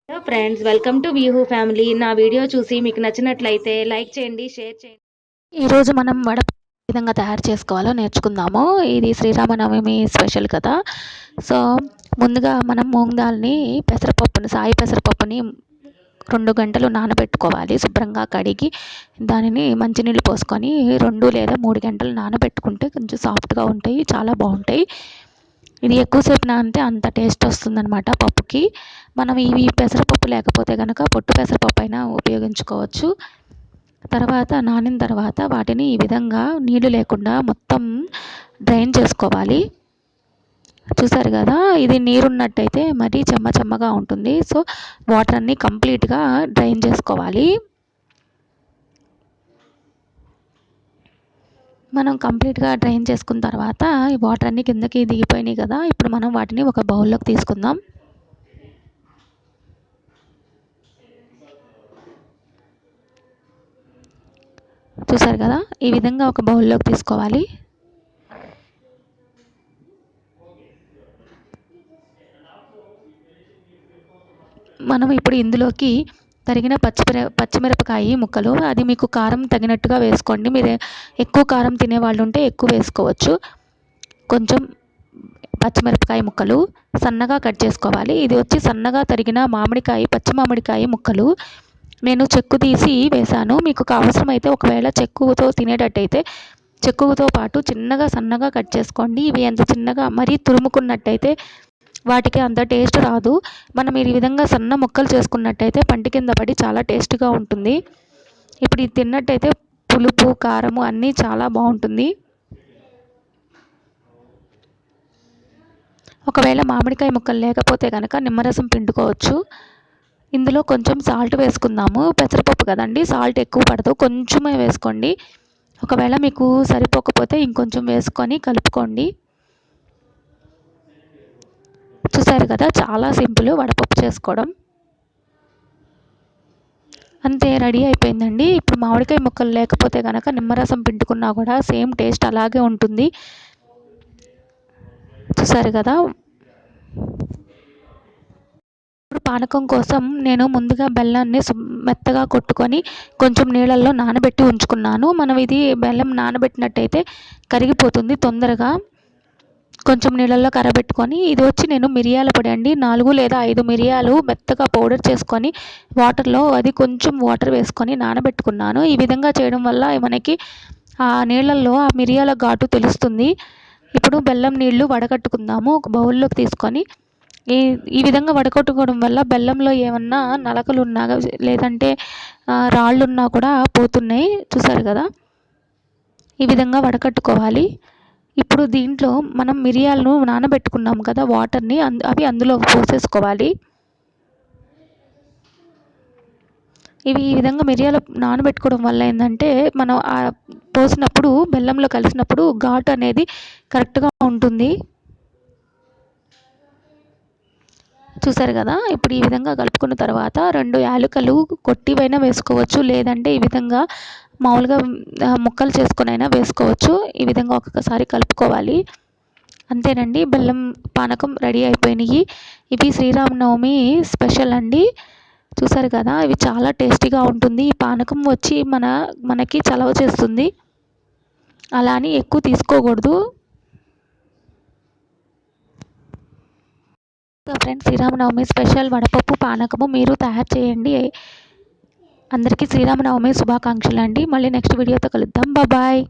Hello friends, welcome to Vihu family. నా video చూసి మీకు నచ్చినట్లయితే లైక్ చేయండి, షేర్ చేయండి. ఈరోజు మనం ఏ విధంగా తయారు చేసుకోవాలో నేర్చుకుందాము. ఇది శ్రీరామనవమి స్పెషల్ కదా. సో ముందుగా మనం మూంగ్ దాల్ని సాయి పెసరపప్పుని 2 గంటలు నానబెట్టుకోవాలి. శుభ్రంగా కడిగి దానిని మంచినీళ్ళు పోసుకొని 2 లేదా 3 గంటలు నానబెట్టుకుంటే కొంచెం సాఫ్ట్గా ఉంటాయి, చాలా బాగుంటాయి. ఇది ఎక్కువసేపు నానితే అంత టేస్ట్ వస్తుందన్నమాట పప్పుకి. మనం ఇవి పెసరపప్పు లేకపోతే కనుక పొట్టు పెసరపప్పు అయినా ఉపయోగించుకోవచ్చు. నానిన తర్వాత వాటిని ఈ విధంగా నీళ్ళు లేకుండా మొత్తం డ్రైన్ చేసుకోవాలి. చూసారు కదా, ఇది నీరున్నట్టయితే మరీ చెమ్మగా ఉంటుంది. సో వాటర్ అన్నీ కంప్లీట్గా డ్రైన్ చేసుకోవాలి. మనం కంప్లీట్గా డ్రైన్ చేసుకున్న తర్వాత ఈ వాటర్ అన్నీ కిందకి దిగిపోయినాయి కదా. ఇప్పుడు మనం వాటిని ఒక బౌల్లోకి తీసుకుందాం. చూసారు కదా, ఈ విధంగా ఒక బౌల్లోకి తీసుకోవాలి. మనం ఇప్పుడు ఇందులోకి తరిగిన పచ్చిమిరపకాయ ముక్కలు, అది మీకు కారం తగినట్టుగా వేసుకోండి. మీరు ఎక్కువ కారం తినేవాళ్ళు ఉంటే ఎక్కువ వేసుకోవచ్చు. కొంచెం పచ్చిమిరపకాయ ముక్కలు సన్నగా కట్ చేసుకోవాలి. ఇది వచ్చి సన్నగా తరిగిన పచ్చి మామిడికాయ ముక్కలు. నేను చెక్కు తీసి వేశాను. మీకు అవసరమైతే ఒకవేళ చెక్కుతో తినేటట్టయితే చెక్కుతో పాటు చిన్నగా సన్నగా కట్ చేసుకోండి. ఇవి ఎంత చిన్నగా మరీ తురుముకున్నట్టయితే వాటికి అంత టేస్ట్ రాదు. మనం ఈ విధంగా సన్న ముక్కలు చేసుకున్నట్టయితే పంటి కింద పడి చాలా టేస్ట్గా ఉంటుంది. ఇప్పుడు ఇది తిన్నట్టయితే పులుపు కారము అన్నీ చాలా బాగుంటుంది. ఒకవేళ మామిడికాయ ముక్కలు లేకపోతే కనుక నిమ్మరసం పిండుకోవచ్చు. ఇందులో కొంచెం సాల్ట్ వేసుకుందాము. పెసరపప్పు కదండి, సాల్ట్ ఎక్కువ పడదు, కొంచెమే వేసుకోండి. ఒకవేళ మీకు సరిపోకపోతే ఇంకొంచెం వేసుకొని కలుపుకోండి. చూసారు కదా, చాలా సింపుల్ వడపప్పు చేసుకోవడం. అంతే, రెడీ అయిపోయిందండి. ఇప్పుడు మామిడికాయ ముక్కలు లేకపోతే కనుక నిమ్మరసం పిండుకున్నా కూడా సేమ్ టేస్ట్ అలాగే ఉంటుంది. చూసారు కదా. ఇప్పుడు పానకం కోసం నేను ముందుగా బెల్లాన్ని మెత్తగా కొట్టుకొని కొంచెం నీళ్ళల్లో నానబెట్టి ఉంచుకున్నాను. మనం ఇది బెల్లం నానబెట్టినట్టయితే కరిగిపోతుంది తొందరగా. కొంచెం నీళ్ళల్లో కరబెట్టుకొని, ఇది వచ్చి నేను మిరియాల పొడి అండి, 4 లేదా 5 మిరియాలు మెత్తగా పౌడర్ చేసుకొని వాటర్లో అది కొంచెం వాటర్ వేసుకొని నానబెట్టుకున్నాను. ఈ విధంగా చేయడం వల్ల మనకి ఆ నీళ్ళల్లో ఆ మిరియాల ఘాటు తెలుస్తుంది. ఇప్పుడు బెల్లం నీళ్ళు వడగట్టుకుందాము. ఒక బౌల్లోకి తీసుకొని ఈ విధంగా వడగట్టుకోవడం వల్ల బెల్లంలో ఏమన్నా నలకలు ఉన్నా లేదంటే రాళ్ళు ఉన్నా కూడా పోతున్నాయి. చూసారు కదా, ఈ విధంగా వడకట్టుకోవాలి. ఇప్పుడు దీంట్లో మనం మిరియాలను నానబెట్టుకున్నాం కదా, వాటర్ని అవి అందులో పోసేసుకోవాలి. ఇవి ఈ విధంగా మిరియాలు నానబెట్టుకోవడం వల్ల ఏంటంటే మనం పోసినప్పుడు బెల్లంలో కలిసినప్పుడు ఘాటు అనేది కరెక్ట్గా ఉంటుంది. చూసారు కదా, ఇప్పుడు ఈ విధంగా కలుపుకున్న తర్వాత 2 యాలకులు కొట్టివైనా వేసుకోవచ్చు, లేదంటే ఈ విధంగా మామూలుగా ముక్కలు చేసుకునైనా వేసుకోవచ్చు. ఈ విధంగా ఒక్కొక్కసారి కలుపుకోవాలి. అంతేనండి, బెల్లం పానకం రెడీ అయిపోయినాయి. ఇవి శ్రీరామనవమి స్పెషల్ అండి. చూసారు కదా, ఇవి చాలా టేస్టీగా ఉంటుంది. ఈ పానకం వచ్చి మనకి చలవ చేస్తుంది, అలా అని ఎక్కువ తీసుకోకూడదు. ఫ్రెండ్స్, శ్రీరామనవమి స్పెషల్ వడపప్పు పానకము మీరు తయారు చేయండి. అందరికీ శ్రీరామనవమి శుభాకాంక్షలు అండి. మళ్ళీ నెక్స్ట్ వీడియోతో కలుద్దాం. బాయ్.